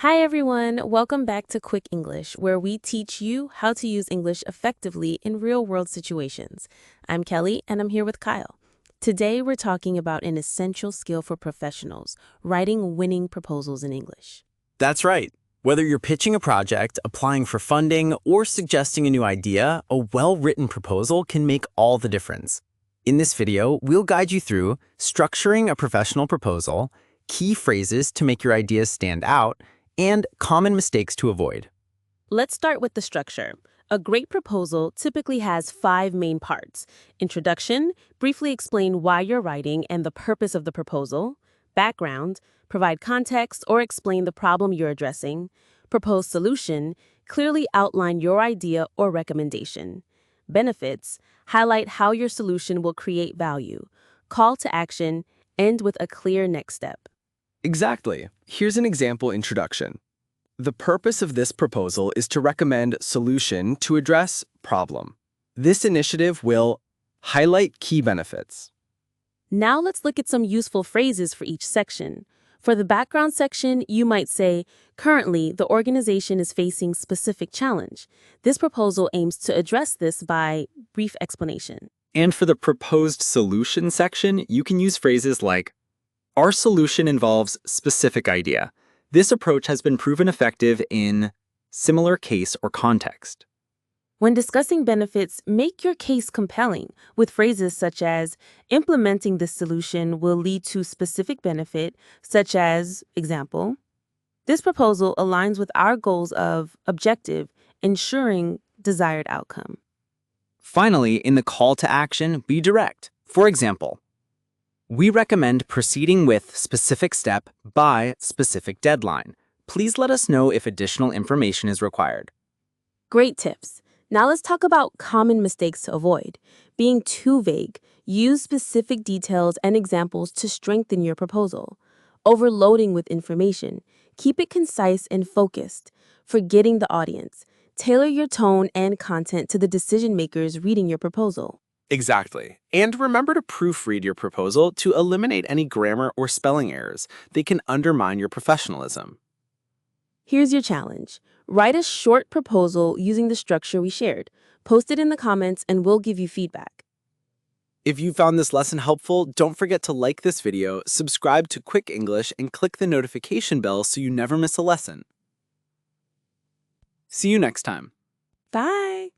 Hi everyone, welcome back to Quick English, where we teach you how to use English effectively in real-world situations. I'm Kelly, and I'm here with Kyle. Today we're talking about an essential skill for professionals, writing winning proposals in English. That's right. Whether you're pitching a project, applying for funding, or suggesting a new idea, a well-written proposal can make all the difference. In this video, we'll guide you through structuring a professional proposal, key phrases to make your ideas stand out, and common mistakes to avoid. Let's start with the structure. A great proposal typically has 5 main parts. Introduction, briefly explain why you're writing and the purpose of the proposal. Background, provide context or explain the problem you're addressing. Proposed solution, clearly outline your idea or recommendation. Benefits, highlight how your solution will create value. Call to action, end with a clear next step. Exactly. Here's an example introduction. The purpose of this proposal is to recommend solution to address problem. This initiative will highlight key benefits. Now let's look at some useful phrases for each section. For the background section, you might say, currently, the organization is facing specific challenge. This proposal aims to address this by brief explanation. And for the proposed solution section, you can use phrases like, our solution involves specific idea. This approach has been proven effective in similar case or context. When discussing benefits, make your case compelling with phrases such as, implementing this solution will lead to specific benefit, such as, example, this proposal aligns with our goals of objective, ensuring desired outcome. Finally, in the call to action, be direct. For example, we recommend proceeding with specific step by specific deadline. Please let us know if additional information is required. Great tips. Now let's talk about common mistakes to avoid. Being too vague. Use specific details and examples to strengthen your proposal. Overloading with information. Keep it concise and focused. Forgetting the audience. Tailor your tone and content to the decision makers reading your proposal. Exactly. And remember to proofread your proposal to eliminate any grammar or spelling errors. They can undermine your professionalism. Here's your challenge. Write a short proposal using the structure we shared. Post it in the comments and we'll give you feedback. If you found this lesson helpful, don't forget to like this video, subscribe to Quick English, and click the notification bell so you never miss a lesson. See you next time. Bye.